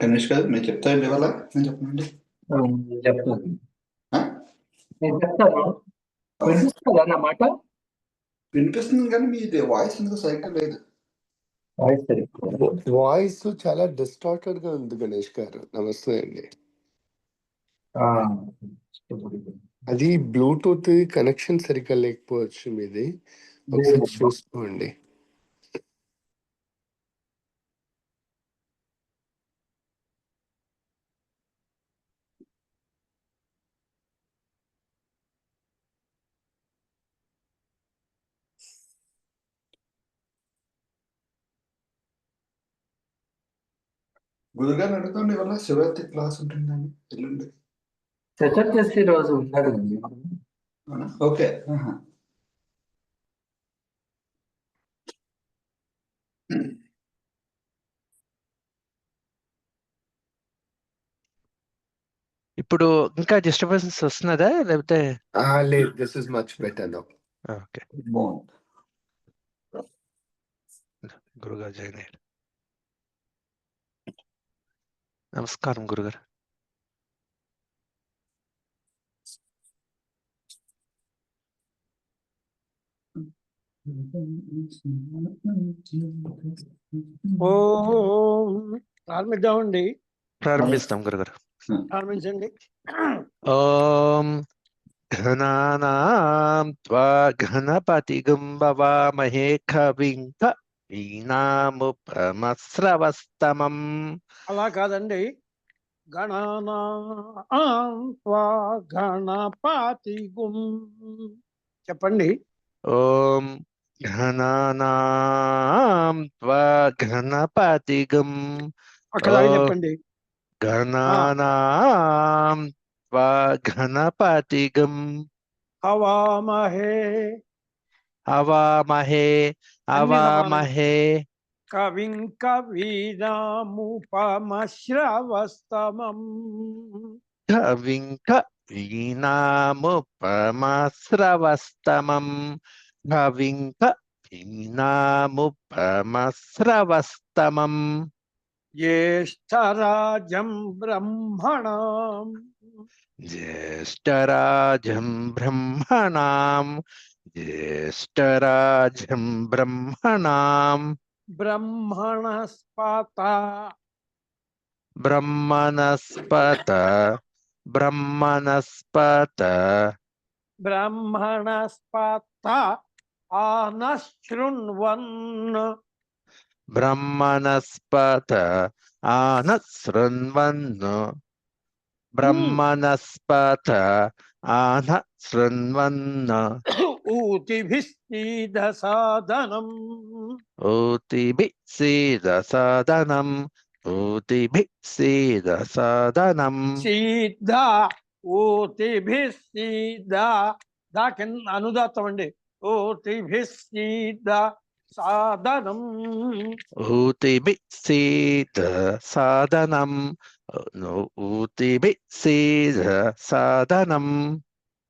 గణేష్ గారు మీరు చెప్తారండి ఇవాళ నేను చెప్పనండి. చెప్తాను. ఆ? నేను చెప్తాను. వినిపిస్తుందా నా మాట? వినిపిస్తుంది కానీ మీది వాయిస్ ఎందుకు సరిగ్గా లేదు. వాయిస్ చాలా డిస్టార్టెడ్ గా ఉంది గణేష్ గారు. నమస్తే అండి. అది బ్లూటూత్ కనెక్షన్ సరిగ్గా లేకపోవచ్చు మీది, ఒకసారి చూసుకోండి. గురుగారిని అడుగుతాండి ఇవాళ శివరాత్రి క్లాస్ ఉంటుందండి ఎల్లుండి. చతుర్దశి రోజు ఉంటాడు. అవునా? ఓకే. ఇప్పుడు ఇంకా డిస్టర్బెన్స్ వస్తున్నదా లేకపోతే? లేదు, this is much better now. Okay, బాగుంది. గురుగారు జాయిన్ అయ్యారు. నమస్కారం గురుగారు. ప్రారంభిద్దామండి. ప్రారంభిస్తాం గురుగారు. ప్రారంభించండి. ఓం ఘనానాం త్వా గణపతిగం భవామహే కవిం కవీనాముపమస్రవస్తమం. అలా కాదండి. గణానాం త్వా గణపతిగుం చెప్పండి. ఓం ఘనానాం త్వా గణపతిగం అక్కడాగి చెప్పండి. గణానాం త్వా గణపతిగం హవామహే అవామహే అన్ని సమానం. అవామహే కవిం కవీనాముపమశ్రవస్తమం కవిం కవీనాముపమస్రవస్తమం కవిం కవీనాముపమస్రవస్తమం జ్యేష్ఠరాజం బ్రహ్మణాం జ్యేష్ఠరాజం బ్రహ్మణాం జ్యేష్ఠరాజం బ్రహ్మణాం బ్రహ్మణస్పత బ్రహ్మణస్పత బ్రహ్మణస్పత బ్రహ్మణస్పత ఆనశృణ్వన్ బ్రహ్మణస్పత ఆనశృణ్వన్ బ్రహ్మణస్పత ఆనశృణ్వన్ ఊతిభిస్తీద సాధనం ఊతిభిః సీదసాదనం ఊతిభిః సీదసాదనం సీద ఊతిభిస్తీద దా కింద అనుదాత్తం అండి. ఊతిభిస్తీద సాధనం ఊతిభిః సీదసాదనం ఊతిభిః సీదసాదనం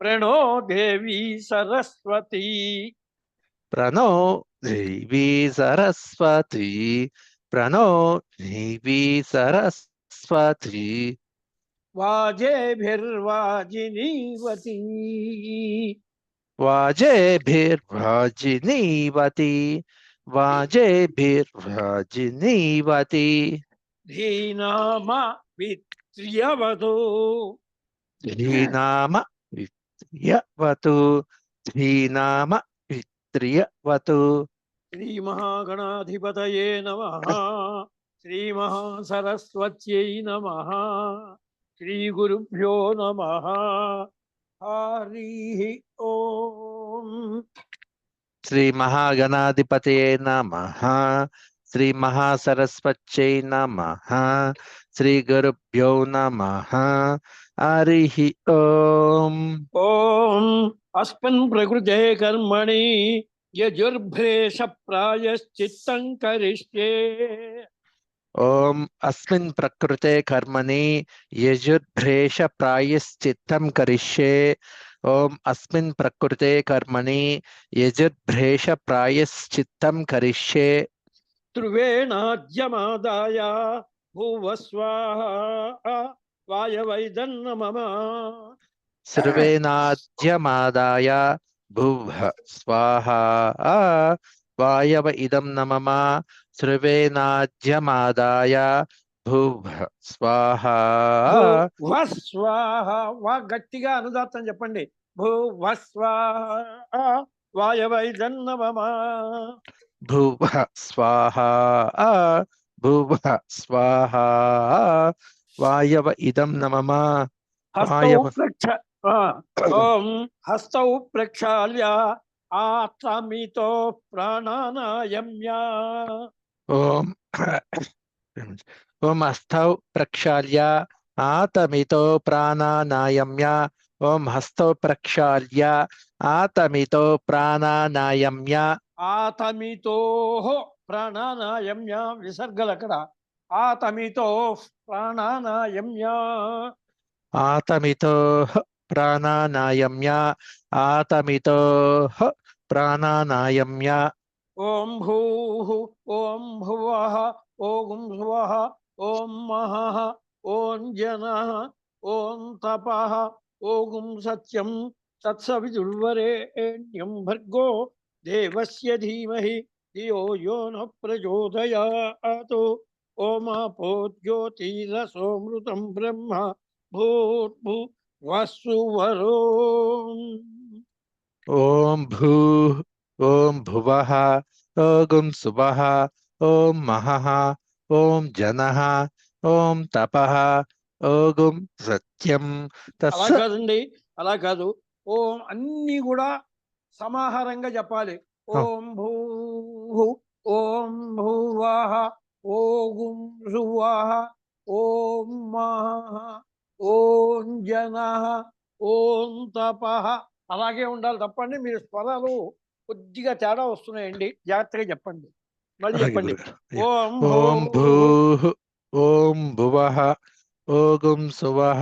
ప్రణో దేవి సరస్వతి ప్రణో దేవీ సరస్వతి ప్రణో దేవీ సరస్వతి వాజేభిర్వాజినీవతి వాజేభిర్వాజినీవతి వాజేభిర్వాజినీవతి ధీనామ విత్రియవతు ధీనామ విత్రియవతు ధీనామ విత్రియవతు శ్రీ మహాగణాధిపతయే నమః. శ్రీ మహాసరస్వత్యై నమః. శ్రీ గురుభ్యో నమః. హరి ఓం. శ్రీ మహాగణాధిపతయే నమః. శ్రీ మహాసరస్వత్యై నమః. శ్రీ గురుభ్యో నమః. హరి ఓం. ఓం అస్మిన్ ప్రకృతే కర్మణి యజుర్భ్రేష ప్రాయశ్చిత్తం కరిష్యే. ఓం అస్మిన్ ప్రకృతే కర్మణి యజుర్భ్రేష ప్రాయశ్చిత్తం కరిష్యే. ఓం అస్మిన్ ప్రకృతే కర్మణి యజుర్భ్రేష ప్రాయశ్చిత్తం కరిష్యే. ధ్రువేణాద్యమాదాయ భువ స్వాహా వాయవైదన్నమమ సర్వేనాద్యమాదాయ భువః స్వాహా వాయవ ఇదం నమమ సర్వేనాద్యమాదాయ భువః స్వాహా భువ స్వాహా వా గట్టిగా అనుదాత్తం చెప్పండి. భువ స్వాహా వాయవైదన్నమమ భువః స్వాహా భువః స్వాహా వాయవ ఇదం నమమ హస్తౌ వాయవ ఓం హస్తౌ ప్రక్షాళ్య ఆత్మీతో ప్రాణానాయమ్య ఓం ఓం హస్తౌ ప్రక్షాళ్య ఆతమితో ప్రాణానాయమ్య ఓం హస్తౌ ప్రక్షాళ్య ఆతమితో ప్రాణానాయమ్య ఆతమితో ప్రాణానాయమ్య విసర్గలు అక్కడ. ఆతమితో ప్రాణానాయమ్య ఆతమితో ప్రాణానాయమ్య ఆతమితో ప్రాణానాయమ్య ఓం భూః ఓం భువః ఓం భువః ఓం మహః ఓం జనః ఓం తపః ఓం సత్యం తత్సవితుర్వరేణ్యం భర్గో దేవస్య ధీమహి ధియో యో న ప్రచోదయాత్. ఓమాపో జ్యోతిరసోమృతం బ్రహ్మ భూర్భువస్సువరో. ఓం భూ ఓం భువః ఓం సువః ఓం మహః ఓం జనః ఓం తపః ఓం సత్యం అలా తత్స కాదండి, అలా కాదు. ఓం అన్ని కూడా సమాహారంగా చెప్పాలి. ఓం భూ ఓం భువః ఓం భువః ఓం మహః ఓం జనః ఓం తపః అలాగే ఉండాలి తప్పండి. మీరు స్వరాలు కొద్దిగా తేడా వస్తున్నాయండి, జాగ్రత్తగా చెప్పండి. మళ్ళీ అలాగే చెప్పండి. గురుగారు. ఓం ఓం భూః ఓం భువః ఓం సువః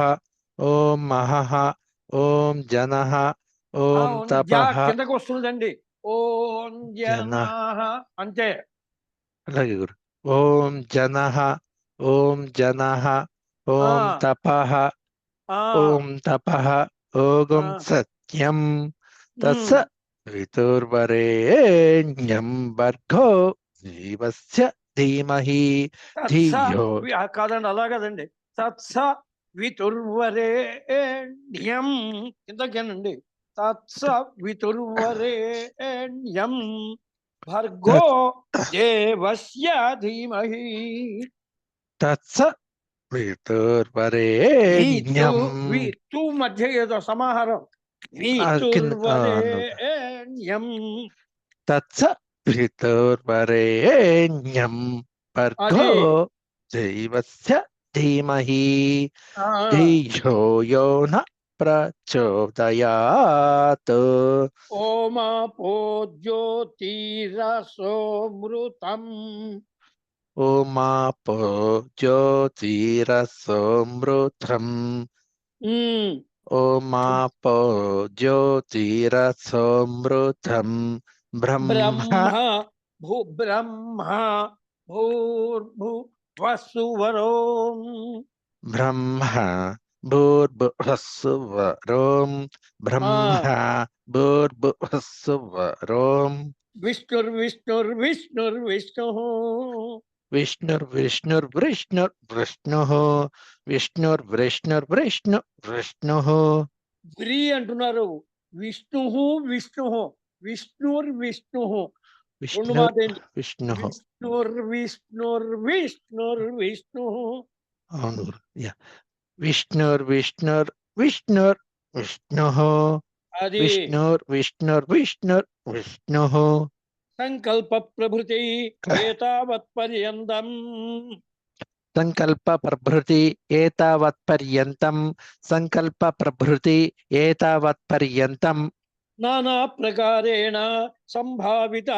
ఓం మహః ఓం జనః ఓం తపః కిందకు వస్తుందండి. ఓం జనః అంతే. అలాగే గురు. ఓం జనః ఓం జనః ఓం తపః ఓం తపః ఓం సత్యం తత్స వితుర్వరేణ్యం భర్గో జీవస్య ధీమహి ధియో కాదండి, అలా కాదండి. తత్స వితుర్వరేణ్యం కిందకేనండి. తత్స వితుర్వరేణ్యం భర్గో దేవస్య ధీమహి. తత్స వితుర్వరేణ్యం తూ మధ్య ఏదో సమాహారం. వితుర్వరేణ్యం తత్స వితుర్వరేణ్యం భర్గో దేవస్య ధీమహి ధియో యో న ప్రచోదయాత్. ఓమాపో జ్యోతిరసోమృతం ఓమాపో జ్యోతిరసోమృతం ఓమాపో జ్యోతిరసోమృతం బ్రహ్మ బ్రహ్మ భూర్భువస్సువరో బ్రహ్మ భూర్భువస్సువరోం బ్రహ్మ భూర్భువస్సువరోం విష్ణుర్విష్ణుర్విష్ణుర్విష్ణు విష్ణుర్విష్ణుర్విష్ణుర్విష్ణు విష్ణుర్విష్ణుర్విష్ణుర్విష్ణు వ్రీ అంటున్నారు. విష్ణు విష్ణు విష్ణుర్విష్ణు రెండు మాట ఏంటి? విష్ణు విష్ణుర్విష్ణుర్విష్ణుర్విష్ణు అవును విష్ణుర్విష్ణుర్విష్ణుర్విష్ణు అది విష్ణుర్విష్ణుర్విష్ణుర్విష్ణు సంకల్ప ప్రభృతి ఏతావత్పర్యంతం. సంకల్ప ప్రభృతి ఏతావత్పర్యంతం సంకల్ప ప్రభృతి ఏతావత్పర్యంతం నానా ప్రకారేణ సంభావిత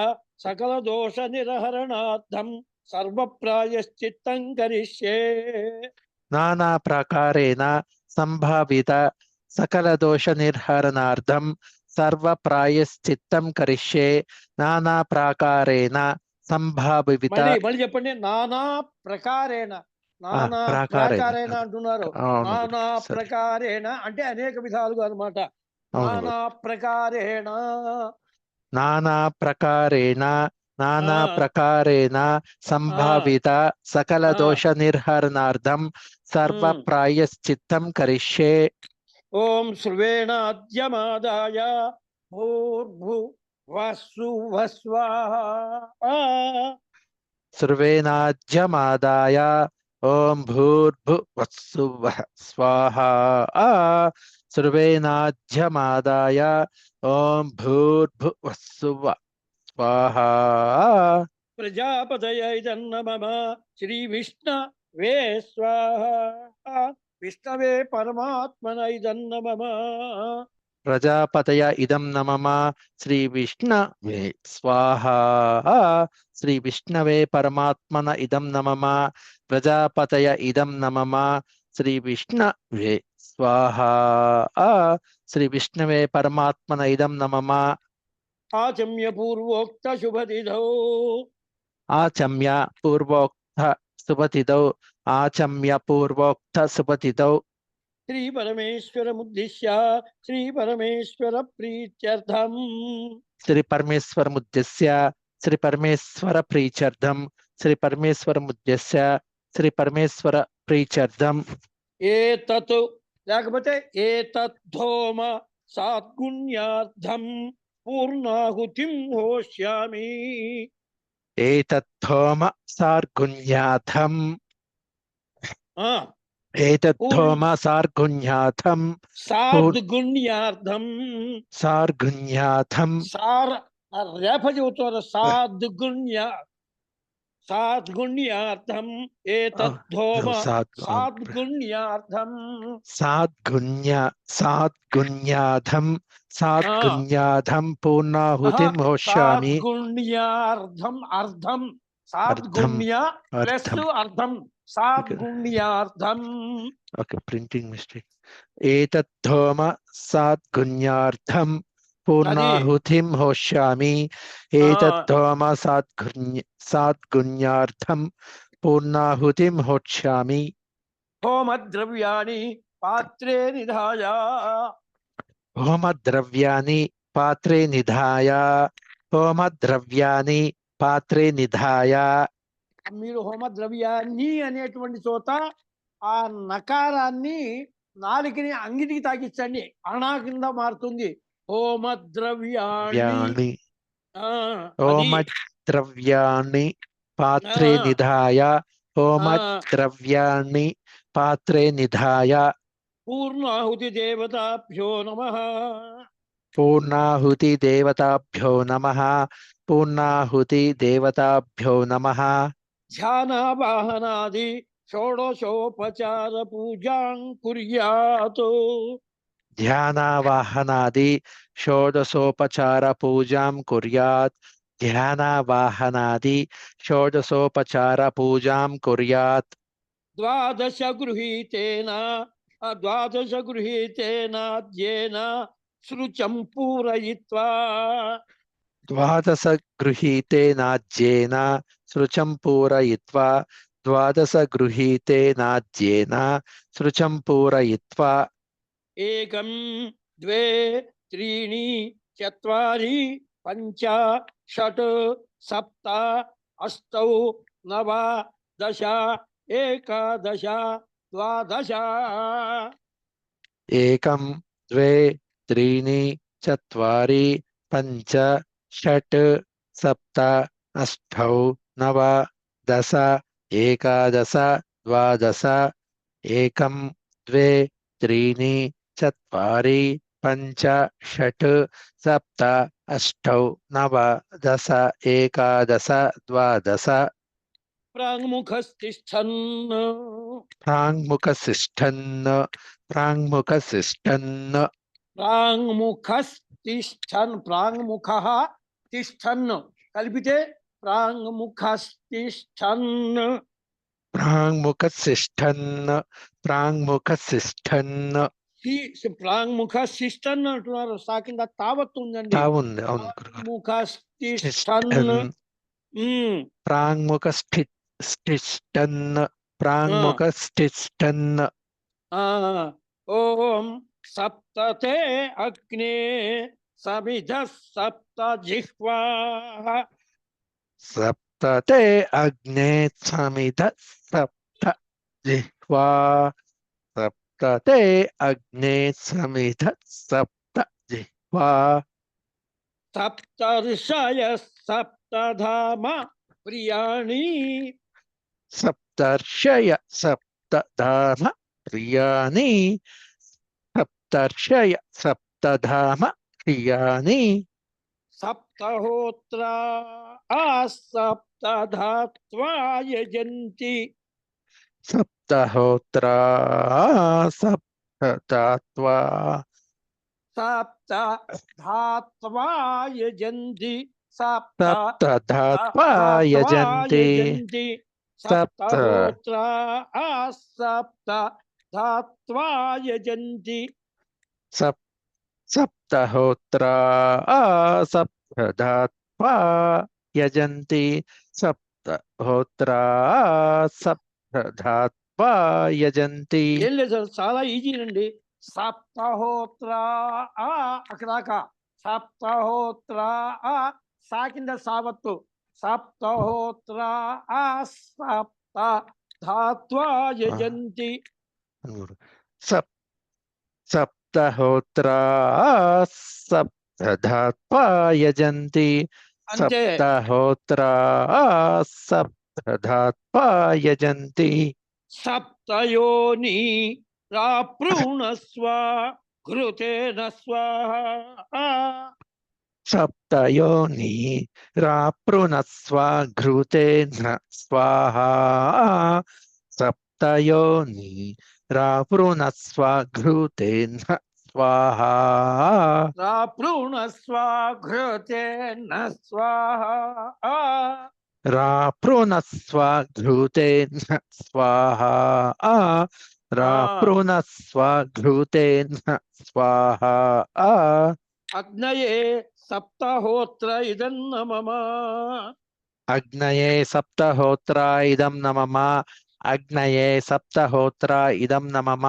సకల దోష నిరహరణార్థం సర్వ ప్రాయశ్చిత్తం కరిష్యే. నానా ప్రకారేణ సంభావిత సకల దోష నిర్హరణార్థం సర్వ ప్రాయశ్చిత్తం కరిష్యే. నానా ప్రకారేణ సంభావిత మళ్ళీ చెప్పండి. నానా ప్రకారేణ నానా ప్రాకారేణ అంటున్నారు. అవును నానా గురుగారు, సరే. ప్రకారేణ అంటే అనేక విధాలుగా అన్నమాట. అవును నానా ప్రకారేణ నానా ప్రకారేణ నానా ఆ, ప్రకారేణ సంభావిత సకల ఆ. దోష నిర్హరణార్థం సర్వ ఉమ్. ప్రాయశ్చిత్తం కరిష్యే. ఓం శృవేణాద్యమాదాయ భూర్భు వస్సు వస్వాహ. సర్వేనాజ్యమాదాయ ఓం భూర్భువస్సువః స్వాహా. సర్వేనాజ్యమాదాయ ఓం భూర్భువస్సువః స్వాహా. ప్రజాపతయ ఇదన్నమమ శ్రీ విష్ణవే స్వాహ. విష్ణవే పరమాత్మన ఇదన్నమమ. ప్రజాపతయ ఇదం నమమ శ్రీ విష్ణవే స్వాహా. శ్రీ విష్ణవే పరమాత్మన ఇదం నమమ. ప్రజాపతయ ఇదం నమమ శ్రీ విష్ణవే స్వాహా. శ్రీ విష్ణవే పరమాత్మన ఇదం నమమ. ఆచమ్య పూర్వోక్త శుభతిథౌ ఆచమ్య పూర్వోక్త శుభతిథౌ. ఆచమ్య పూర్వోక్త శుభతిథౌ. శ్రీ పరమేశ్వరముద్దిశ్య శ్రీ పరమేశ్వర ప్రీత్యర్థం శ్రీ పరమేశ్వరముద్దేశ్య శ్రీ పరమేశ్వర ప్రీత్యర్థం. శ్రీ పరమేశ్వరముద్దేశ్య శ్రీ పరమేశ్వర ప్రీత్యర్థం. ఏతత్ లేకపోతే ఏతద్ధోమ సాద్గుణ్యార్థం పూర్ణాహుతిం హోష్యామి. ఏతద్ధోమ సార్గుణ్యాథం. ఆ, ఏతద్ధోమ సార్గుణ్యాథం. సాద్గుణ్యార్థం సార్గుణ్యాథం. సార్ రేఫ చెబుతారు. సాద్గుణ్యార్థం ఏతద్ధోమ సాద్గుణ్యార్థం. సాద్గుణ్యాథం. సాద్గుణ్యాథం పూర్ణాహుతిం హోష్యామి. సాద్గుణ్యార్థం అర్థం సాద్గుణ్య ప్లస్ అర్థం సాద్గుణ్యార్థం. Okay, printing mistake. ఏతద్ధోమ సాద్గుణ్యార్థం పూర్ణాహుతిం హోష్యామి. ఏతద్ధోమ సాద్గుణ్యార్థం పూర్ణాహుతిం హోష్యామి. హోమద్రవ్యాణి పాత్రే నిధాయ. హోమద్రవ్యాని పాత్రే నిధాయ. హోమద్రవ్యాని పాత్రే నిధాయ. మీరు హోమద్రవ్యాన్ని అనేటువంటి చోట ఆ నకారాన్ని నాలుకని అంగిటికి తాకించండి, అణా కింద మారుతుంది. హోమద్రవ్యాణి. వ్యాణి. ఆ, అది. హోమద్రవ్యాణి పాత్రే నిధాయ. హోమద్రవ్యాణి పాత్రే నిధాయ. పూర్ణాహుతి దేవతాభ్యో నమః. పూర్ణాహుతి దేవతాభ్యో నమః. పూర్ణాహుతి దేవతాభ్యో నమః. ధ్యానావాహనాది షోడశోపచార పూజాం కుర్యాత్. ధ్యానావాహనాది షోడశోపచార పూజాం కుర్యాత్. ధ్యానావాహనాది షోడశోపచార పూజాం కుర్యాత్. ద్వాదశ గృహీతేనాద్యేన శృచం పూరయిత్వా. ద్వాదశ గృహీతేనాజ్యేన శృచం పూరయిత్వా. ద్వాదశ గృహీతేనాజ్యేన శృచం పూరయిత్వా. ఏకం ద్వే త్రీణి చత్వారి పంచ షట్ సప్త అష్టౌ నవ దశ ఏకాదశ ద్వాదశ. ఏకం ద్వే త్రీణి చత్వారి పంచ షట్ సప్త అష్టౌ నవ దశ ఏకాదశ ద్వాదశ. ఏకం ద్వే త్రీణి చత్వారి పంచ షట్ సప్త అష్టౌ నవ దశ ఏకాదశ ద్వాదశ. ప్రాంగ్ముఖస్థిష్ఠన్. ప్రాంగ్ముఖశిష్టన్. ప్రాంగ్ముఖశిష్టన్. ప్రాంగ్ముఖస్థిష్ఠన్. ప్రాంగ్ముఖః తిష్ఠన్ కలిపితే ప్రాంగ్ముఖస్థిష్ఠన్. ప్రాంగ్ముఖశిష్టన్. ప్రాంగ్ముఖశిష్టన్. ప్రాంగ్ముఖస్థిష్ఠన్ అంటున్నారు. సా కింద తావత్తు ఉందండి. ఉంది, అవును గురుగారు. ముఖస్థిష్ఠన్. ప్రాంగ్ముఖస్థిష్టన్. ప్రాంగ్ముఖస్తిష్టన్ ఓం సప్తతే అగ్నే సమిధ సప్త జిహ్వా సప్తతే అగ్నే సమిధ సప్త జిహ్వా సప్తతే అగ్నే సమిధ సప్త జిహ్వా సప్త ఋషయ సప్తధామ ప్రియాణి సప్తర్షయ సప్తధామ ప్రియాణి సప్తర్షయ సప్తధామ ప్రియాణి సప్తహోత్ర సప్తధాత్వా యజంతి సప్తహోత్రా సప్తధాత్వా సప్త ధాత్వా యజంతి సప్తధాత్వా యజంతి సప్తహోత్ర సప్త ధాత్వా యజంతి సప్తహోత్రా సప్తధాత్వా యజంతి సప్తహోత్రా సప్తధాత్వా యజంతి. ఏం లేదు సార్, చాలా ఈజీ అండి. సప్తహోత్ర అక్కడ దాకా సప్తహోత్ర సా కింద సావత్తు సప్తహోత్ర సప్త ధాత్వా యజంతి సప్తహోత్రా సప్తధాత్వా యజంతి అంతే. సప్తహోత్రా సప్తధాత్వా యజంతి సప్తయోని రాప్రూణస్వ ఘృతేన స్వాహా సప్తయోని రాపృణస్వ ఘృతేన స్వాహా సప్తయోని రాపృణస్వ ఘృతేన స్వాహా రాప్రూణస్వ ఘృతేన స్వాహా రాపృణస్వ ఘృతేన స్వాహా రాపృణస్వ ఘృతేన స్వాహా అగ్నయే సప్తహోత్ర ఇదం నమః అగ్నయే సప్తహోత్ర ఇదం నమః అగ్నయే సప్తహోత్ర ఇదం నమః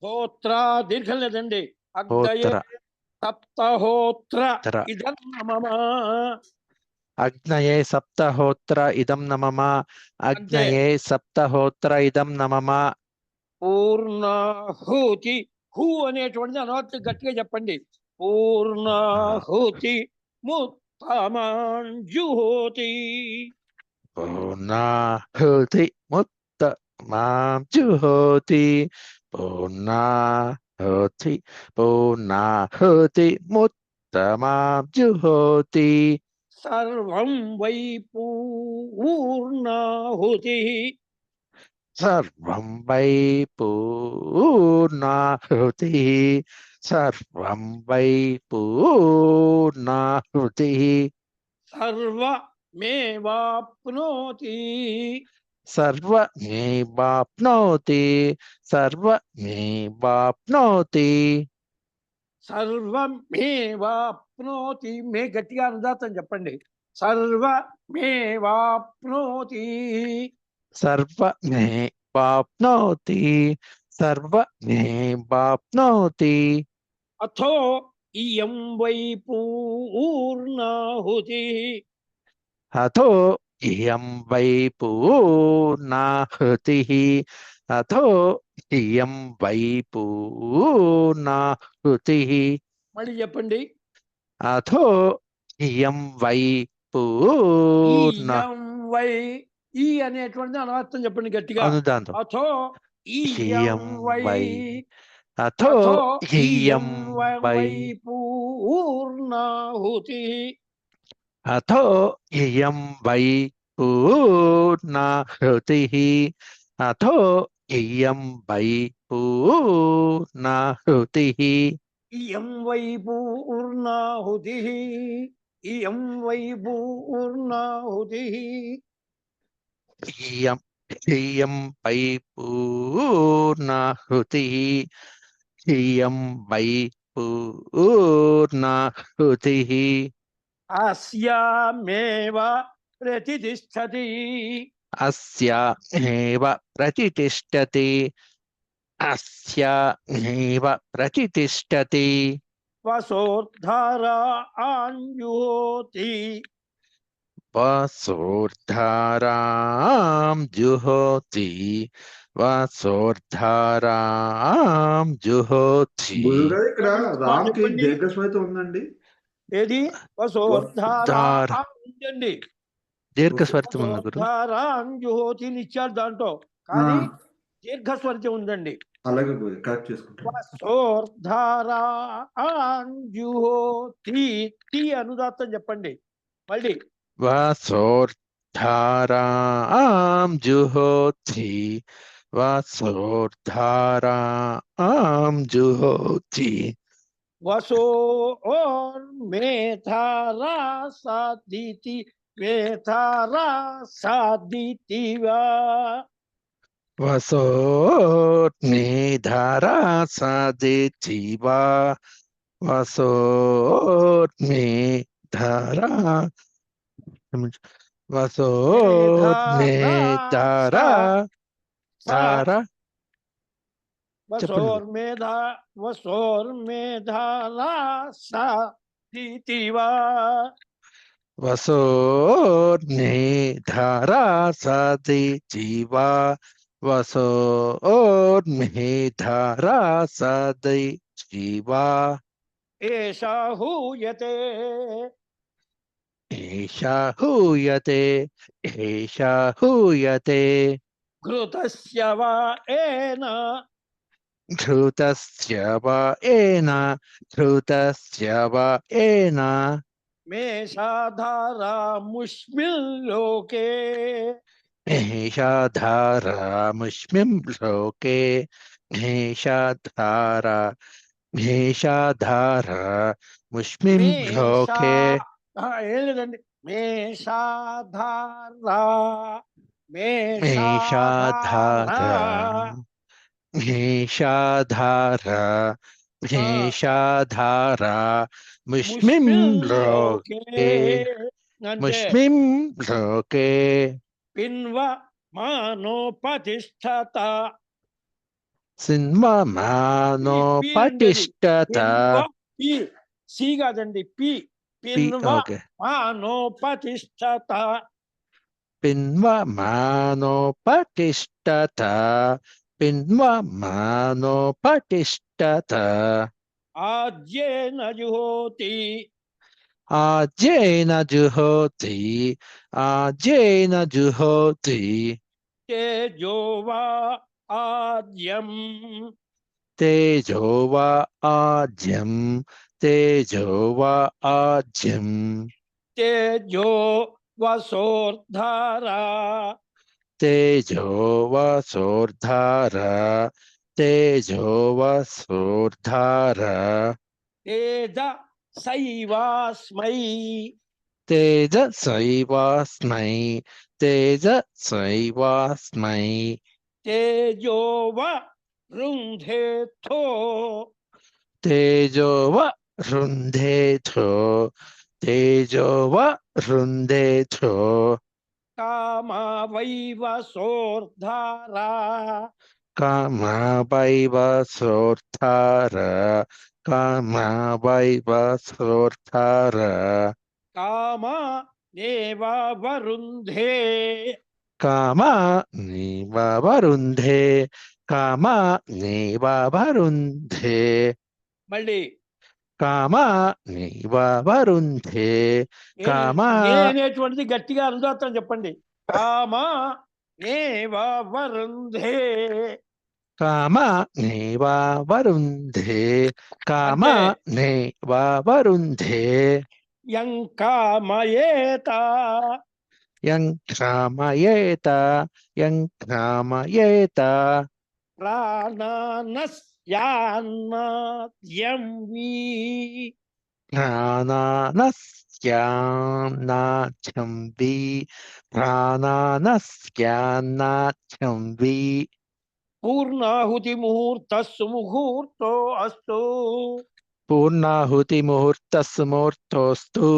హోత్ర దీర్ఘం లేదండి. అగ్నయే హోత్ర సప్తహోత్ర త్ర. ఇదం నమః అగ్నయే సప్తహోత్ర ఇదం నమః అగ్నయే సప్తహోత్ర ఇదం నమః పూర్ణాహుతి హూ అనేటువంటి అనవత్తు గట్టిగా చెప్పండి. పూర్ణాహుతి ముత్తమాంజుహోతి పూర్ణాహుతి ముత్తమాం జుహోతి పూర్ణాహుతి పూర్ణాహుతి ముత్తమాం జుహోతి సర్వం వై పూర్ణాహుతి సర్వం వై పూర్ణాహుతి సర్వం వై పూర్ణాహుతి సర్వమేవాప్నోతి సర్వమేవాప్నోతి సర్వమేవాప్నోతి సర్వమేవాప్నోతి మే గట్టిగా అనుదాతం చెప్పండి. సర్వమేవాప్నోతి సర్వమేవాప్నోతి సర్వమేవాప్నోతి అథో ఇయం వై పూర్ణాహుతి అథో ఇయం వై పూర్ణాహుతి అథో ఇయం వై పూర్ణాహుతి మళ్ళీ చెప్పండి. అథో ఇయం వై పూర్ణ ఇయం వై ఈ అనేటువంటి అనవర్థం చెప్పండి గట్టిగా. అనుదాంతం అథో ఇయం ఇయం వై వై అథో అథో ఇయం వై పూర్ణాహుతి అథో ఇయం వై పూర్ణాహుతి అథో ఇయం వై పూర్ణాహుతి ఇయం వై పూర్ణాహుతి ఇయం వై పూర్ణాహుతి ఇయం ఇయం వై పూర్ణాహుతి ఇయం వై పూర్ణాహుతి అస్యామేవ ప్రతిష్టతి అస్య ఏవ ప్రతిష్టతి అస్య ఏవ ప్రతిష్టతి వసోర్ధారా ఆంజుహోతి వసోర్ధారాం జుహోతి వసోర్ధారాం జుహోతి గురుగారు ఇక్కడ రామ్ కి చెప్పండి. దీర్ఘస్వరిత ఉందండి. ఏది వసోర్ధారా వసోర్ధార ఉందండి. దీర్ఘస్వరితం ఉంది గురు. వసోర్ధారా అంజుహోతి అని ఇచ్చారు దాంట్లో, ఆ, కానీ దీర్ఘస్వరితం ఉందండి. అలాగే గురు, కరెక్ట్ చేసుకుంటాను. వసోర్ధారా అంజుహోతి తి అనుదాత్తం చెప్పండి మళ్ళీ. వసోర్ధారాం జుహోతి వసోర్ధారాం జుహోతి వసోర్మేధారా సాదితి మేధారా సాదితి వా వసోర్మేధారా సాదితి వా వసోర్మేధారా వసోర్మేధారా ధారా చెప్పండి. వసోర్మేధారా సాదితి వా వసోర్మేధారా సాదితి వా వసోర్మేధారా సాదితి వా ఏషా హూయతే ఏషా హూయతే ఏషా హూయతే ఘృతస్య వా ఏన ధృతస్య వా ఏన ధృతస్య వా ఏన మేషాధారా ముష్మిల్ లోకే మహేషాధారాముష్మిం లోకే మహేషాధారాముష్మిం లోకే ఏం లేదండి. మేషాధారా మహేషాధారా మహేషాధారా మహేషాధారా ముష్మిం లోకే అంటే ముష్మిం లోకే పిన్వ మానోపతిష్ఠత సిన్మమానో పి పటిష్టత పి సి కాదండి పి పిన్వ ఓకే మానోపతిష్ఠత పిన్వమానో పటిష్టత పిన్వమానో పటిష్టత ఆజ్యేన జుహోతి ఆజ్యేన జుహోతి ఆజ్యేన జుహోతి తేజో వా ఆద్యం తేజో వా ఆజ్యం తేజో వా ఆజ్యం తేజో వసోర్ధారా తేజో వసోర్ధారా తేజో వసోర్ధారా తేజ సైవాస్మై తేజసైవాస్మై తేజసైవాస్మై తేజో వృంధేథో తేజో వృంధేథో తేజో వృంధేథో కామా వైవసోర్ధారా కామావైవసోర్ధారా కామావైవసోర్ధారా కామా నేవా వరుంధే కామా నీవ వరుంధే కామా నీవ వరుంధే మళ్ళీ కామా నీవ వరుంధే కామా అనేటువంటిది గట్టిగా అనుదాత్తం చెప్పండి. కామా నేవా వరుంధే కామా నీవ వరుంధే కామా నీవ వరుంధే యం కామయేత యం కామయేత యం కామయేత ప్రాణానస్యాన్నాద్యం వీ ప్రాణానస్యాన్నాచ్యం వి ప్రాణానస్యాన్నాచ్యం వి పూర్ణాహుతి ముహూర్తస్సు ముహూర్తో అస్తు పూర్ణాహుతి ముహూర్తస్సు ముహూర్తోస్తు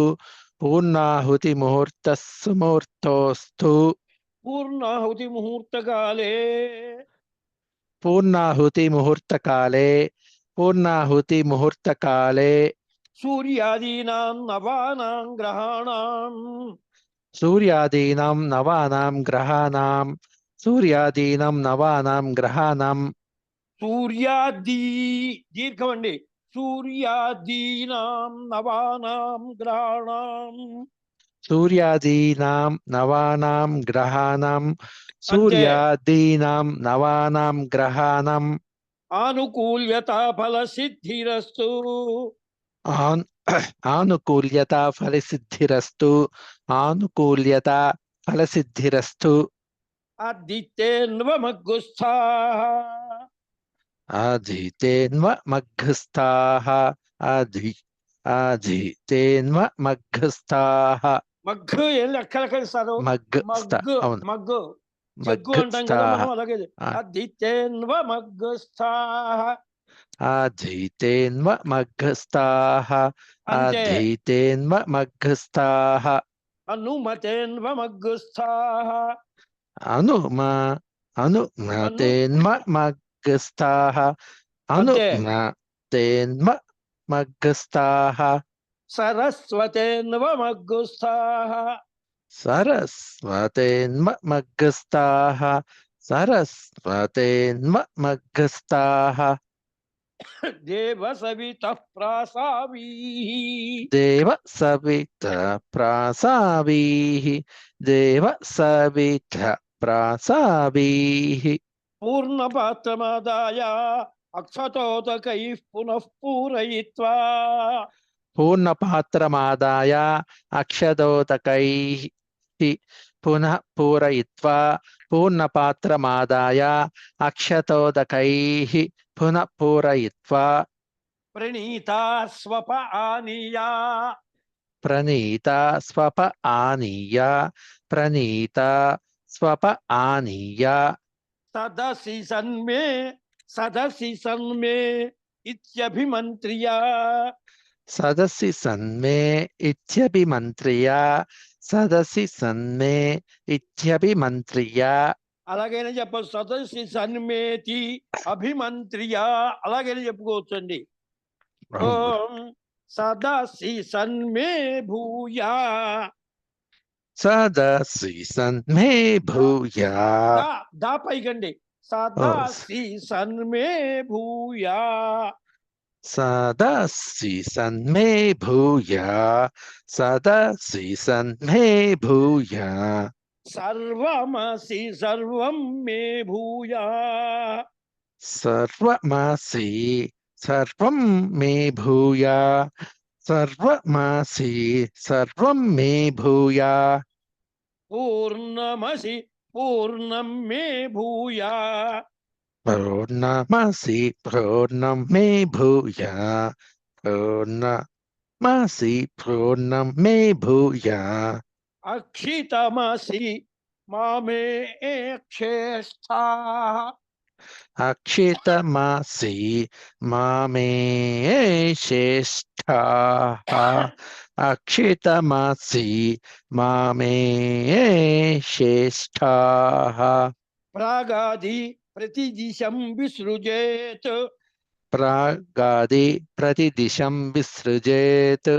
పూర్ణాహుతి ముహూర్తస్సు ముహూర్తోస్తు పూర్ణాహుతి ముహూర్తకాలే పూర్ణాహుతి ముహూర్తకాలే పూర్ణాహుతి ముహూర్తకాలే సూర్యాదీనాం నవానాం గ్రహాణాం సూర్యాదీనాం నవానాం గ్రహాణాం సూర్యాదీనాం నవానాం గ్రహాణాం సూర్యాదీ దీర్ఘం అండి. సూర్యాదీనాం నవానాం గ్రహాణాం సూర్యాదీనాం నవానాం గ్రహాణాం సూర్యాదీనాం నవానాం గ్రహాణాం ఆనుకూల్యత ఫల సిద్ధిరస్తు ఆనుకూల్యత ఫలసిద్ధిరస్తు ఆనుకూల్యత ఫలసిద్ధిరస్తు అదితేన్వమగ్గుస్థాః అధితేన్వమగ్ఘస్థాః అధితేన్వమగ్ఘస్థాః మగ్గు ఏం లెక్కలకిస్తారు. మగ్ఘస్థ మగ్గు అవును మగ్గు జగ్గు అంటాం కదా మగ్ఘస్థాః మనం. అలాగే అదితేన్వమగ్గుస్థాః అధితేన్వమగ్ఘస్థాః అంతే. అధితేన్వమగ్ఘస్థాః అనుమతేన్వమగ్గుస్థాః అనుమతేన్వమగ్ఘస్థాః అంతే. అనుమతేన్వమగ్ఘస్థాః సరస్వతేన్వమగ్గుస్థాః సరస్వతేన్వమగ్ఘస్థాః సరస్వతేన్వమగ్ఘస్థాః దేవ సవితః ప్రాసావీః దేవ సవిత ప్రాసావీః దేవ సవిత ప్రాసావీః పూర్ణపాత్రమాదాయ అక్షతోదకైః పునః పూరయిత్వా పూర్ణపాత్రమాదాయ అక్షదోదకైః పునః పూరయిత్వా పూర్ణపాత్రమాదాయ అక్షతోదకైః పునః పూరయిత్వా ప్రణీతా స్వప ఆనీయా ప్రణీత స్వప ఆనీయ ప్రణీత స్వప ఆనీయ సదసి సన్మే ఇత్యభిమంత్రియా సదసి సన్మే ఇత్యభిమంత్రియ సదసి సన్మే ఇత్యభిమంత్రియ అలాగైనా చెప్పచ్చు. సదసి సన్మేతి అభిమంత్రియా అలాగైనా చెప్పుకోవచ్చండి. ఓం సదసి సన్మే భూయా సదసి సన్మే భూయా దా పైకండి. సదసి సన్మే భూయా సదసి సన్మే భూయా సదసి సన్మే భూయా సర్వమసి సర్వం మే భూయా సర్వమసి సర్వం మే భూయా సర్వమసి సర్వం మే భూయా పూర్ణమసి పూర్ణం మే భూయా పూర్ణమసి పూర్ణం మే భూయా పూర్ణమసి పూర్ణం మే భూయా అక్షితమసి మామే క్షేష్టా అక్షితమసి మామే శ్రేష్ఠాః అక్షితమసి మామే శ్రేష్ఠాః ప్రాగాది ప్రతిదిశం విసృజేత్ ప్రాగాది ప్రతిదిశం విసృజేత్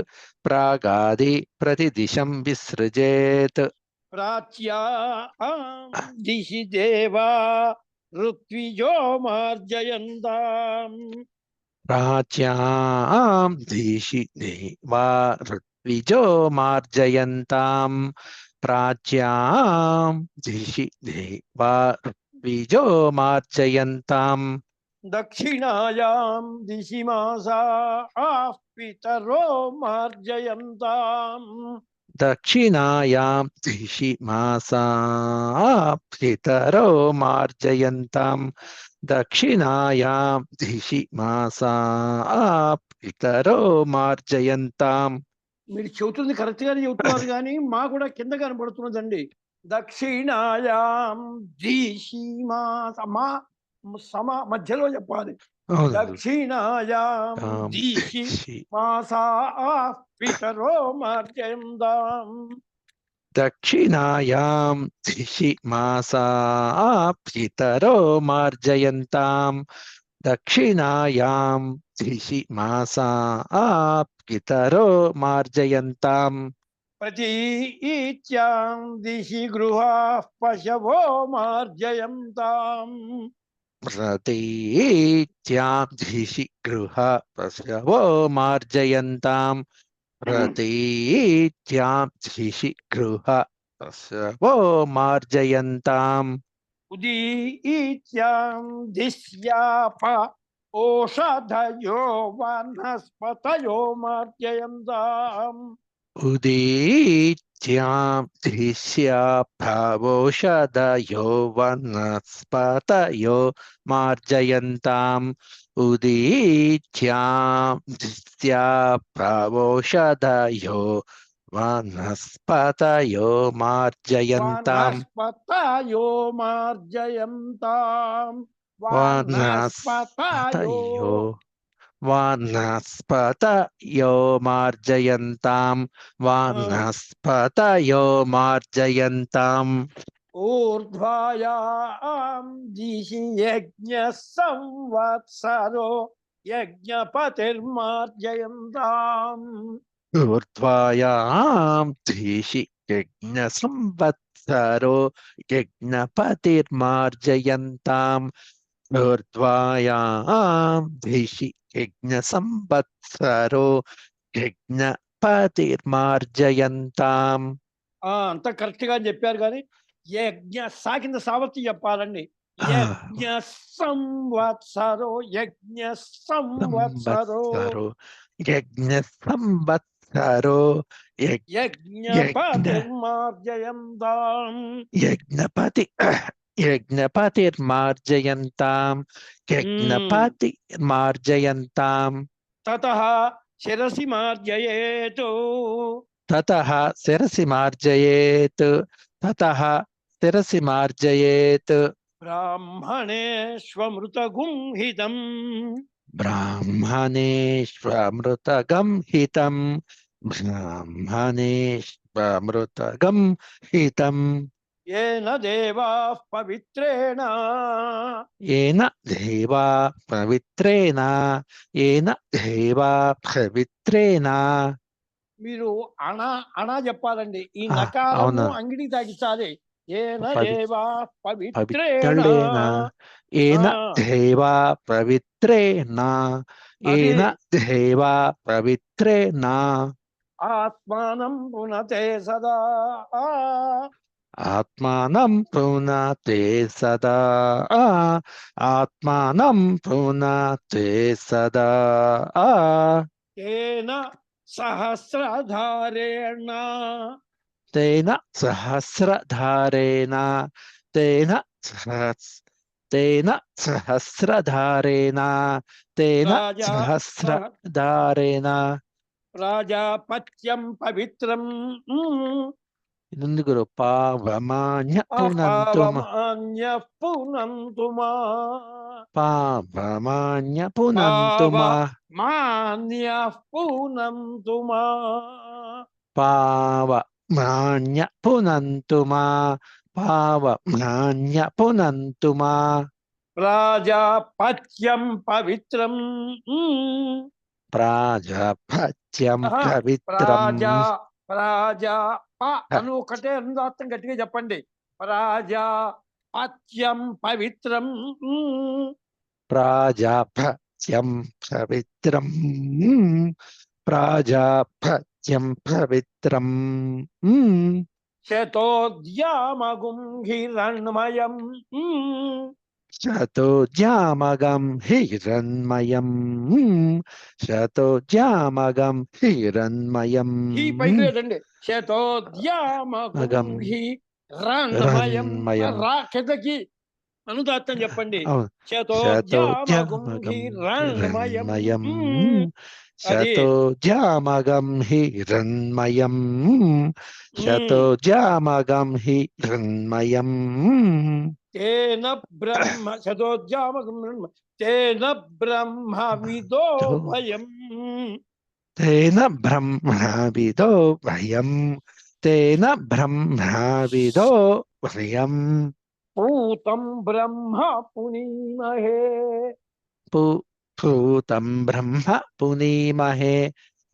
ప్రాగాది ప్రతిదిశం విసృజేత్ ప్రాచ్యాం దిశి దేవా ఋత్విజో మార్జయంతాం ప్రాచ్యాం దిశి దేవా ఋత్విజో మార్జయంతాం ప్రాచ్యాం దిశి దేవా ఋత్విజో మార్జయంతాం దక్షిణాయాం దిశి మాసా పితరో మార్జయంతాం దక్షిణాయాం దిశి మాసా పితరో మార్జయంతాం దక్షిణాయాం దిశి మాసా పితరో మార్జయంతాం. మీరు చెబుతుంది కరెక్ట్ గానే చెబుతున్నారు కానీ మా కూడా కింద కనబడుతున్నదండి. దక్షిణాయాం దిశి మాస మా సమ మధ్యలో చెప్పాలి. దక్షిణాయాం దిశి మాసా పితరో మార్జయంతాం దక్షిణాయాం దిశి మాసా పితరో మార్జయంతాం దక్షిణాయాం దిశి మాసా పితరో మార్జయంతాం ప్రతీత్యాం దిశి గృహాః పశవో మార్జయంతాం ప్రతీత్యాం దిశి గృహ పశవో మార్జయంతాం ప్రతీత్యాం దిశి గృహ పశవో మార్జయంతాం ఉదీత్యాం దిశ్యాప ఓషధయో వనస్పతయో మార్జయంతాం ఉదీత్యాం దిశ్యా భవోషధయో వనస్పతయో మార్జయంతాం ఉదీత్యాం దిశ్యా భవోషధయో వనస్పతయో మార్జయంతాం వనస్పతయో మార్జయంతాం వనస్పతయో వనస్పతయో మార్జయంతాం వనస్పతయో మార్జయంతాం ఊర్ధ్వాయాం దిశి యజ్ఞ సంవత్సరో యజ్ఞపతిర్మార్జయంతాం ఊర్ధ్వాయాం దిశి యజ్ఞ సంవత్సరో యజ్ఞపతిర్మార్జయంతాం ఊర్ధ్వాయాం దిశి యజ్ఞ సంవత్సరో యజ్ఞపతిర్మార్జయంతాం అంత కరెక్ట్ గా చెప్పారు కానీ యజ్ఞ సాకింద సావర్తి చెప్పాలండి. యజ్ఞ సంవత్సరో యజ్ఞ సంవత్సరో యజ్ఞ సంవత్సరో యజ్ఞపతిర్మార్జయంతాం యజ్ఞపతిర్మార్జయంతాం యజ్ఞపతిర్మార్జయంతాం తతః శిరసి మార్జయేతు తతః శిరసి మార్జయేత్ తతః శిరసి మార్జయేత్ బ్రాహ్మణేష్వమృతగుంహితం బ్రాహ్మణేష్వమృతగం హితం బ్రాహ్మణేష్వమృతగం హితం ఏన దేవాః పవిత్రేణ ఏన దేవా పవిత్రేణ ఏన దేవా పవిత్రేణ మీరు అనా చెప్పాలండి. ఈ ఆ, నకారము అవును. అంగిడి తాగించాలి. ఏన పవి- దేవా పవిత్రేణ పవిత్రేణ ఏన దేవా పవిత్రేణ ఏన దేవా పవిత్రేణ ఆత్మానం పునతే సదా ఆత్మానం పునతే సదా ఆత్మానం పునతే సదా తేన సహస్రధారేణ తేన సహస్రధారేణ తేన తేన సహస్రధారేణ తేన రాజా సహస్రధారేణ ప్రాజాపత్యం పవిత్రం ఇదుంది గురు పావమాన్య పునంతుమ అపావమాన్య పునంతుమా పావమాన్య పునంతుమా మాన్య పునంతుమా పావమాన్య పునంతుమా పావమాన్య పునంతుమా ప్రాజాపత్యం పవిత్రం ప్రాజాపత్యం ఆహా, పవిత్రం అను ఒకటే రెండు అర్థం గట్టిగా చెప్పండి. ప్రాజాపత్యం పవిత్రం ప్రాజాపత్యం పవిత్రం ప్రాజాపత్యం పవిత్రం శతోద్యామగుం హిరణ్మయం శతోద్యామగం హిరణ్మయం శతోద్యామగం హిరణ్మయం ఈ పైకి లేదండి. శతోద్యామగుం హిరణ్మయం రా కిందకి అనుదాత్తం చెప్పండి. అవును. శతోద్యామగుం హిరణ్మయం హిరణ్మయం శతోద్యామగం హిరణ్మయం శతోద్యామగం హిరణ్మయం తేన బ్రహ్మ శతోద్యామగం తేన బ్రహ్మ విదో భయం తేన బ్రహ్మవిదో భయం తేన బ్రహ్మవిదో హ్రియం పూతం బ్రహ్మ పునీమహే. పూతం బ్రహ్మ పునీమహే.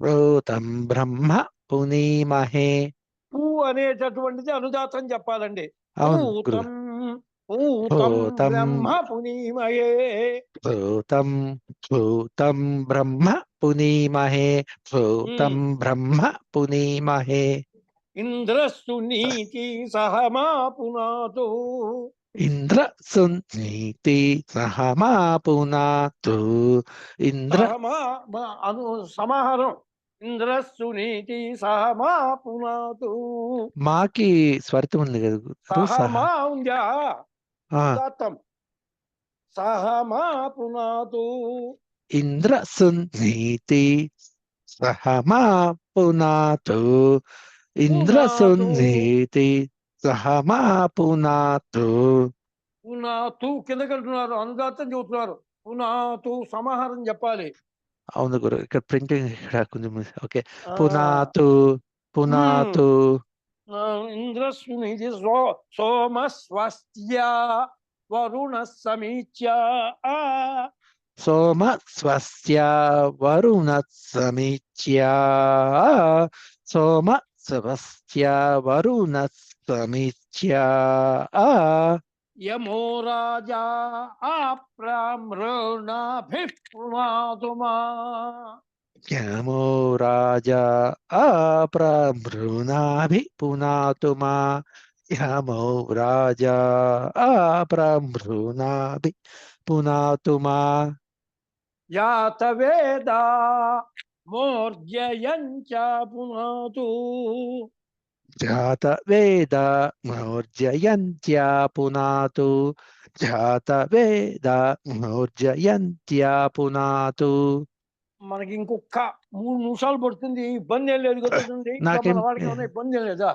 పూతం బ్రహ్మ పునీమహే. పూ అనేటటువంటిది అనుదాతం చెప్పాలండి. అవును పూతం గురుగారు. పూతం పూతం బ్రహ్మ పునీమహే. భూతం భూతం బ్రహ్మ పునీమహే. భూతం బ్రహ్మ పునీమహే. ఇంద్రస్సు నీతి సహమా పునాతో. ఇంద్ర సునీతి సహమా పునాతు. ఇంద్ర సహమా సమాహారం. ఇంద్రస్సు నీతి సహమా పునాతో. మాకి స్వరితం ఉంది కదా గురుగారు. సహమా ఉందా ఆ, ఉదాత్తం. సహమా పునాతో. ఇంద్ర సునీతి సహమా పునాతు. ఇంద్ర పునాతో సునీతి సహమా పునాతు. పునాతు కిందకి అంటున్నారు, అనుదాత్తం చెబుతున్నారు. పునాతు సమాహారం చెప్పాలి. అవును గురు, ఇక్కడ ప్రింటింగ్ ఇక్కడ కొంచెం ఓకే. ఆ, పునాతు పునాతు. ఇంద్రస్సు నీతి సోమ స్వస్త్య వరుణ సమీచ్య. సోమ స్వస్య వరుణ సమీచ్య. సోమ స్వస్య వరుణ సమీచ్య. యమో రాజా ఆప్రామృణాభిప్రుణాతుమా. యమో రాజా ఆప్రమృణాభి పునాతుమా. యమో రాజా ఆప్రమృణాభి పునాతుమా. యాత వేదా మోర్జయంచ పునాతు. జాత వేద మౌర్జయంత్యా పునాతు. జాత వేద మౌర్జయంత్యా పునాతు. మనకి ఇంకొక 3 నిమిషాలు పడుతుంది, ఇబ్బంది ఏం లేదు కదండి. ఇంకా నాకేం మన వాడికి ఏమైనా ఇబ్బంది ఏం లేదా?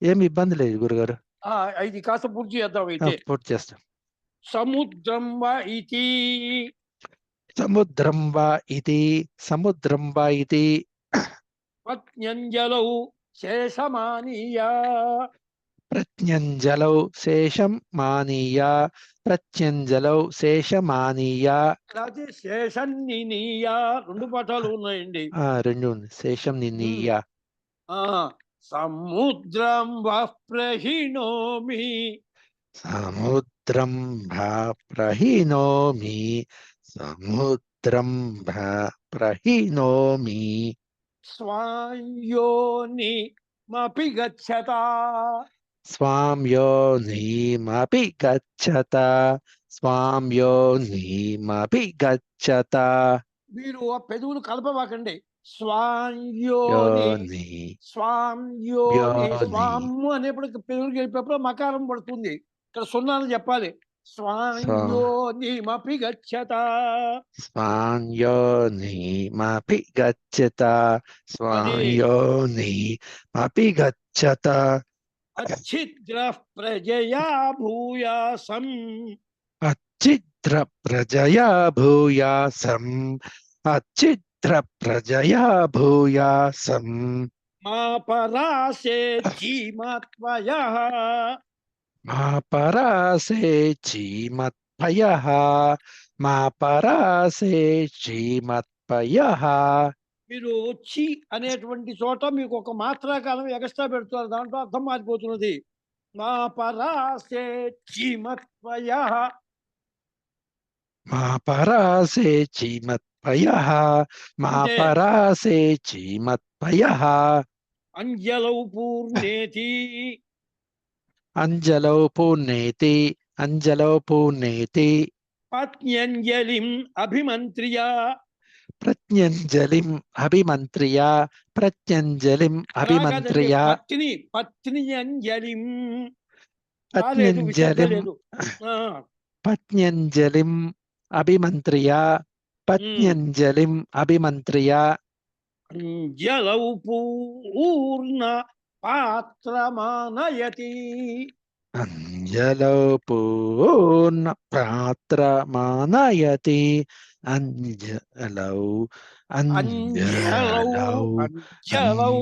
ఏమి ఇబ్బంది లేదు గురుగారు. ఇది కాస్త పూర్తి చేద్దాం అయితే. పూర్తి చేస్తాం. సముద్రం వా ఇతి. సముద్రం వా ఇది. సముద్రం వా ఇది. పత్న్యంజలౌ శేషమానీయ. ప్రత్యంజలౌ శేషం మానీయ. ప్రత్యంజలౌ శేషమానీయ. లేకపోతే శేషన్నినీయ. 2 పాఠాలు ఉన్నాయండి. రెండు ఉంది. శేషం నినీయ. సముద్రం వః ప్రహిణోమి. సముద్రం భా ప్రహిణోమి. సముద్రం భా ప్రహిణోమి. స్వాయోనిమపి గచ్చత. స్వాం యోనిమపి గచ్చత. స్వాం యోనిమపి గచ్చత. మీరు ఆ పెదవులు కలపవాకండి. స్వాయోని యోని స్వాంయోని. యోని. స్వాము అనేప్పుడు పెదవులు కలిపేప్పుడు మకారం పడుతుంది. ఇక్కడ సున్నాను చెప్పాలి. స్వాయోనిమపి గచ్చత. స్వాం యోనిమపి గచ్చత. స్వాం యోనిమపి గచ్చత. అచ్ఛిద్ర ప్రజయా భూయాసం. అచ్ఛిద్ర ప్రజయా భూయాసం. అచ్ఛిద్ర ప్రజయా భూయాసం. మా పరాసే జీమత్వయః. మా పరాసే చీమత్పయః. మా పరాసే చీమత్పయః. మీరు చి అనేటువంటి చోట మీకు ఒక మాత్రాకాలం ఎక్స్ట్రా పెడుతున్నారు, దాంట్లో అర్థం మారిపోతున్నది. మా పరాసే జీమత్వయః. మా పరాసే చీమత్పయః. మా అంటే పరాసే చీమత్పయః. అంజలౌ పూర్ణేతి. అంజలౌ పూర్ణేతి. అంజలౌ పూర్ణేతి. పత్న్యంజలిం అభిమంత్ర్య. ప్రత్యంజలిం అభిమంత్ర్య. ప్రత్యంజలిం అభిమంత్ర్య. పత్న్యంజలిం. పత్న్యంజలిం పత్న్యంజలిం అభిమంత్ర్య. పత్న్యంజలిం అభిమంత్ర్య. అంజలౌ పూర్ణ పాత్రమానయతి. అంజలౌ పూర్ణ పాత్రమానయతి. అంజలౌ అంజలౌ అంజలౌ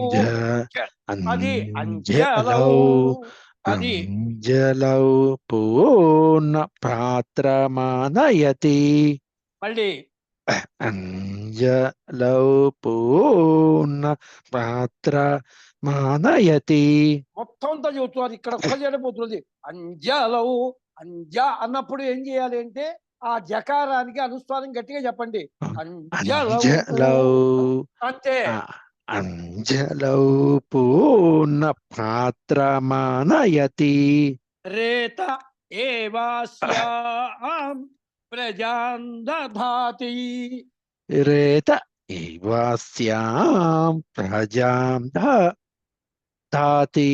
అది అంజలౌ అంజలౌ అది అంజలౌ పూర్ణ పాత్రమానయతి మళ్ళీ అంజలౌ పూర్ణ పాత్రమానయతి. మొత్తం అంతా చెబుతున్నారు. ఇక్కడ ఒక్క చేయబోతున్నది అంజలౌ. అన్నప్పుడు ఏం చేయాలి అంటే ఆ జకారానికి అనుస్వారం గట్టిగా చెప్పండి. అంజలౌ అంజలౌ అంతే. అంజలౌ పూర్ణ పాత్రమానయతి. రేత ఏవాస్యాం ప్రజాం దధాతి. రేత ఇవాస్యాం ప్రజాం దధాతి.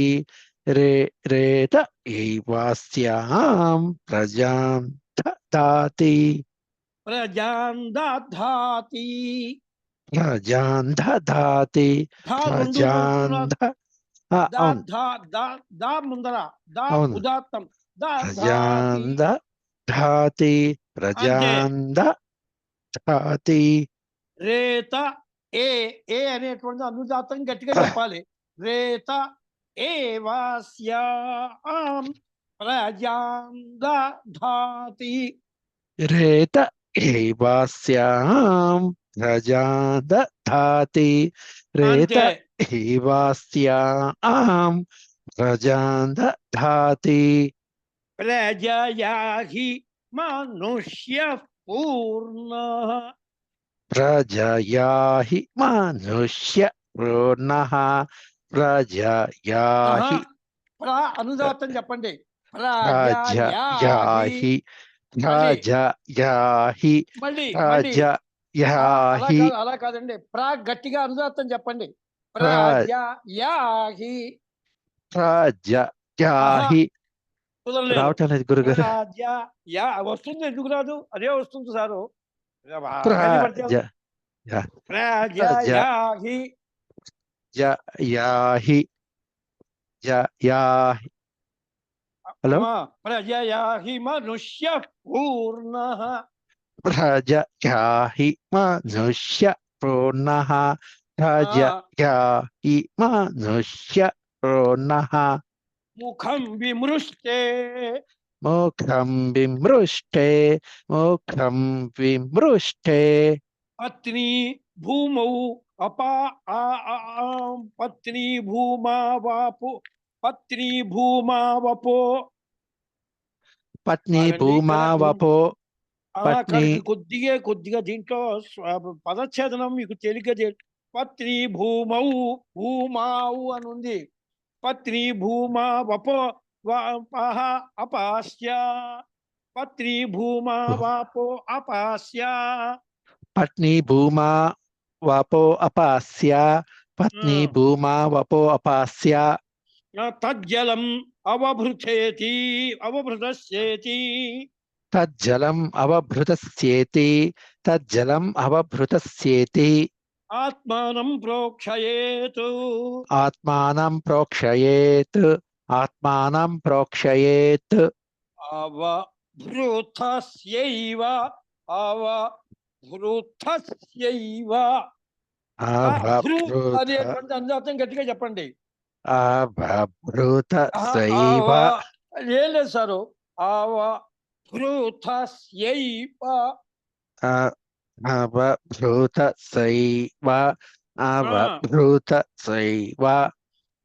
రేత ఇవాస్యాం ప్రజాం దధాతి. ప్రజాం దధాతి. ప్రజాం దధాతి. ధా రెండు ప్రజాం అవును దా ముందర దా అవును. ఉదాత్తం ప్రజాం దధాతి. ప్రజాం దధాతి. రేత ఏ అనేటువంటి అనుదాత్తం గట్టిగా చెప్పాలి. రేత ఏవాస్యాం ప్రజాం దధాతి. రేత ఏవాస్యాం ప్రజాం దధాతి. రేత అంతే. ఏవాస్యాం ప్రజాం దధాతి. ప్రజయా హి మనుష్య పూర్ణ. ప్రజయా హి మనుష్య పూర్ణః. ప్రజయా హి అనుదాత్తం చెప్పండి. ప్రజయా హి ప్రజయా హి మళ్ళీ ప్రజయా హి అలా కాదండి. గట్టిగా అనుదాత్తం చెప్పండి. ప్రజయాహి. ప్రజయా హి కుదరలేదు. రావటం లేదు గురుగారు. వస్తుంది, ఎందుకు రాదు? అదే వస్తుంది సారు. ప్రజయాహి జయాహి జయాహి. హలో. ప్రజయాహి మనుష్య పూర్ణ. ప్రజయాహి మనుష్య పూర్ణః. ప్రజయాహి మనుష్య పూర్ణః. ముఖం విమృష్టే. ముఖం విమృష్టే. ముఖం విమృష్టే. పత్ని భూమౌ పత్ని భూమా వాపు. పత్ని భూమా వపో. పత్ని భూమా వపో. పత్ని కొద్దిగా దీంట్లో పదచ్ఛేదనం మీకు తేలిక. పత్ని భూమౌ భూమావు అని ఉంది. పత్ని భూమా వపో అపాస్య. పత్ని భూమా వాపో అపాస్య. పత్ని భూమా వపో అపాస్య. పత్ని భూమా వపో అపాస్య. తజ్జలం అవభృతస్యేతి. తజ్జలం అవభృతస్యేతి. తజ్జలం అవభృతస్యేతి. ఆత్మానం ప్రోక్షయేత్. ఆత్మానం ప్రోక్షయేత్. ఆత్మానం ప్రోక్షయేత్. అవభృతస్యైవ. అవభృతస్యైవ. అనేటువంటి అనుదాతం గట్టిగా చెప్పండి. అవభృతస్యైవ. ఏం లేదు సారు. అవభృతస్యైవ. అవభృతస్యైవ. అవభృతస్యైవ.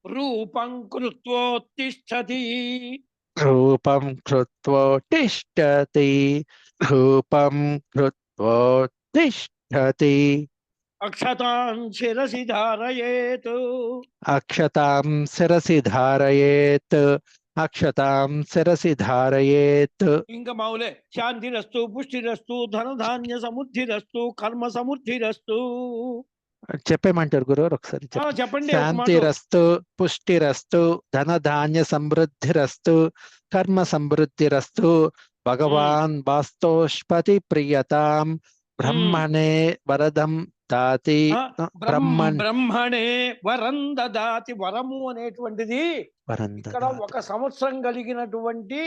రూపం కృత్వోత్తిష్టతి. రూపం కృత్వోత్తిష్టతి. రూపం కృత్వోత్తిష్టతి. అక్షతాం శిరసి ధారయేత్. అక్షతాం శిరసి ధారయేత్. అక్షతాం శిరసి ధారయేత్. ఇంకా మామూలే. శాంతిరస్తు, పుష్టిరస్తు, ధనధాన్య సమృద్ధిరస్తు, కర్మ సమృద్ధిరస్తు. చెప్పేమంటారు గురువారు ఒకసారి చెప్పండి. శాంతిరస్తు, పుష్టిరస్తు, ధనధాన్య సమృద్ధిరస్తు, కర్మ సమృద్ధిరస్తు. భగవాన్ వాస్తోష్పతి ప్రియతాం బ్రహ్మణే వరదం దాతి. బ్రహ్మణే వరం దదాతి. వరము అనేటువంటిది ఇక్కడ 1 సంవత్సరం కలిగినటువంటి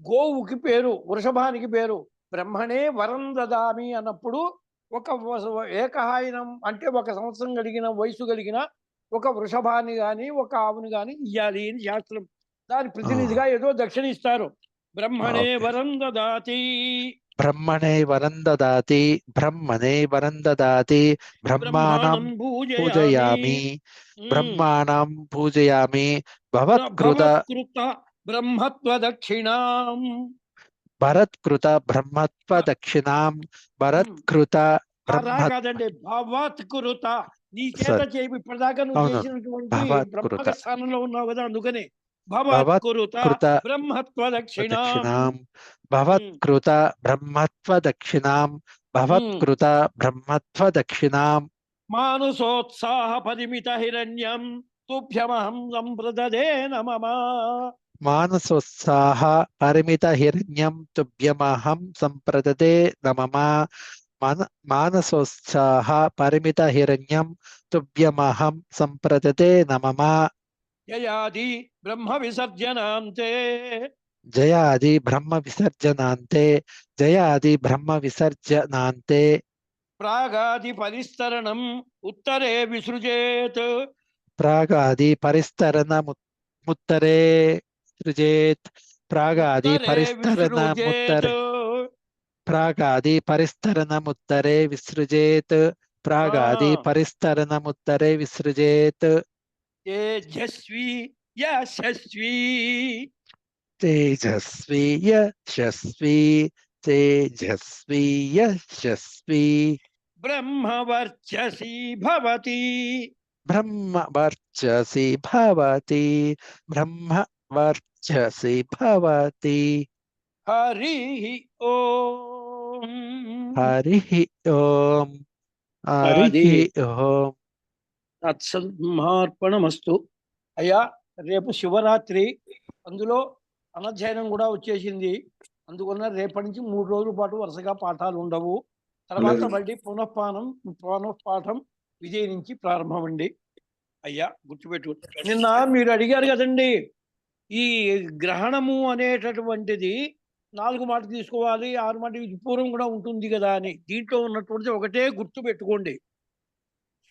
గోవుకి పేరు, వృషభానికి పేరు. బ్రహ్మణే వరం దదామి అన్నప్పుడు ఒక ఏకహాయనం అంటే 1 సంవత్సరం కలిగిన వయసు కలిగిన ఒక వృషభాన్ని గాని ఒక ఆవుని గాని ఇయ్యాలి అని శాస్త్రం. దాని ప్రతినిధిగా ఏదో దక్షిణ ఇస్తారు. బ్రహ్మణే ఓకే. వరం దదాతి. బ్రహ్మణే వరం దదాతి, బ్రహ్మణే వరం దదాతి, బ్రహ్మాణం పూజయామి, బ్రహ్మాణం పూజయామి, భవత్కృత భవత్కృత బ్రహ్మత్వ దక్షిణాం. భరత్కృత బ్రహ్మత్వ దక్షిణాం, భరత్కృత రా కాదండి, భవత్కృత. నీ చేత సరే. చేయి. ఇప్పటిదాకా నువ్వు అవును. చేసినటువంటి భవత్కృత. బ్రహ్మక స్థానంలో ఉన్నావు కదా, అందుకనే భవత్కృత భవత్కృత బ్రహ్మత్వ దక్షిణాం. దక్షిణాం, భవత్కృత బ్రహ్మత్వ దక్షిణాం, భవత్కృత బ్రహ్మత్వ దక్షిణాం. మానసోత్సాహ పరిమిత హిరణ్యం తుభ్యమహం సంప్రదదే నమః. మానసోత్సాహ పరిమిత హిరణ్యం తుభ్యమహం సంప్రదతే నమః. మానసోత్సాహ పరిమిత హిరణ్యం తుభ్యమహం సంప్రదతే నమః. యయాది బ్రహ్మ విసర్జనాంతే. జయాది బ్రహ్మ విసర్జనాంతే, జయాది బ్రహ్మ విసర్జనాంతే. ప్రాగాది పరిస్తరణం ఉత్తరే విసృజేత్. ప్రాగాది పరిస్తరణముత్తరే సృజేత్. ప్రాగాది ఉత్తరే పరిస్తరణముత్తరే విసృజేత్. ప్రాగాది పరిస్తరణముత్తరే విసృజేత్. ప్రాగాది పరిస్తరణముత్తరే విసృజేత్. తేజస్వి యశస్వి. తేజస్వి యశస్వి, తేజస్వి యశస్వి. బ్రహ్మవర్చసి భవతి. బ్రహ్మవర్చసి భవతి, బ్రహ్మవర్చసి భవతి. హరి ఓం. హరి ఓం, హరి ఓం. తత్సమార్పణమస్తు. అయ్యా, రేపు శివరాత్రి, అందులో అనధ్యయనం కూడా వచ్చేసింది. అందువల్ల రేపటి నుంచి 3 రోజుల పాటు వరుసగా పాఠాలు ఉండవు. తర్వాత లేదు. మళ్ళీ పునఃపాఠం విజయ నుంచి ప్రారంభం అండి. అయ్యా గుర్తుపెట్టు. నిన్న మీరు అడిగారు కదండి, ఈ గ్రహణము అనేటటువంటిది 4 మాట తీసుకోవాలి, 6 మాట పూర్వం కూడా ఉంటుంది కదా అని. దీంట్లో ఉన్నటువంటి ఒకటే గుర్తు పెట్టుకోండి.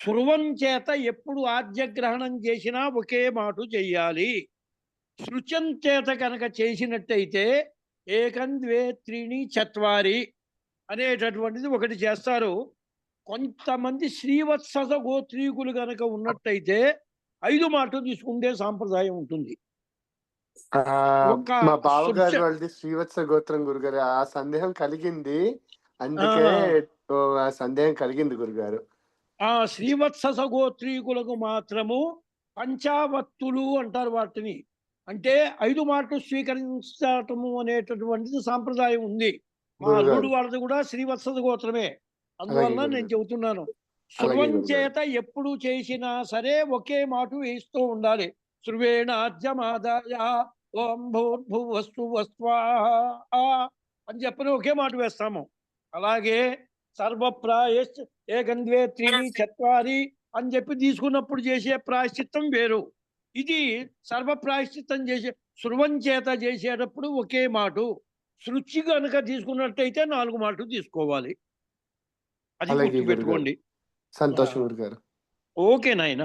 శృవం చేత ఎప్పుడు ఆద్యగ్రహణం చేసినా ఒకే మాట చెయ్యాలి. శృచం చేత కనుక చేసినట్టయితే 1 2 3 4 అనేటటువంటిది ఒకటి చేస్తారు. కొంతమంది శ్రీవత్స గోత్రీకులు కనుక ఉన్నట్టయితే 5 మాటలు తీసుకుంటే సాంప్రదాయం ఉంటుంది. మా బావగారు వాళ్ళది శ్రీవత్స గోత్రం గురుగారు. ఆ సందేహం కలిగింది, అందుకే ఆ సందేహం కలిగింది గురుగారు. ఆ శ్రీవత్స గోత్రీకులకు మాత్రము పంచావత్తులు అంటారు వాటిని. అంటే 5 మాటలు స్వీకరించటము అనేటటువంటిది సాంప్రదాయం ఉంది. మా అల్లుడు వాళ్ళది కూడా శ్రీవత్స గోత్రమే. అందువల్ల నేను చెబుతున్నాను, శృవం చేత ఎప్పుడు చేసినా సరే ఒకే మాట వేస్తూ ఉండాలి. శృవేణాద్యమాదాయ ఓం భూర్భువస్సు వస్వాహ అని చెప్పని ఒకే మాట వేస్తాము. అలాగే సర్వప్రాయశ్చ 1 2 3 4 అని చెప్పి తీసుకున్నప్పుడు చేసే ప్రాయశ్చిత్తం వేరు. ఇది సర్వప్రాయశ్చిత్తం చేసే శృవం చేత చేసేటప్పుడు ఒకే మాట. శృచి కనుక తీసుకున్నట్టయితే 4 మాటలు తీసుకోవాలి. అది గుర్తుపెట్టుకోండి. సంతోషం గురుగారు. ఓకే నాయన,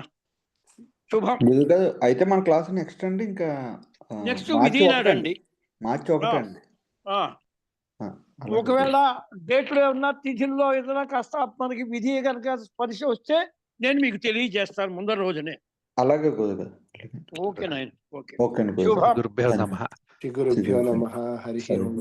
శుభం. గురుగారు అయితే మన క్లాస్ నెక్స్ట్ అండి, ఇంకా నెక్స్ట్ విధి నాడండి. మార్చి 1 అండి. ఒకవేళ డేట్లో ఏమన్నా తిథిలో ఏదైనా కాస్త మనకి విధి కనుక స్పర్శ వస్తే నేను మీకు తెలియజేస్తాను ముందర రోజునే. అలాగే గురుగారు. ఓకే నాయన, ఓకే. ఓకే అండి. శుభం. గురుభ్యో నమః. శ్రీ గురుభ్యో నమః. హరి ఓం.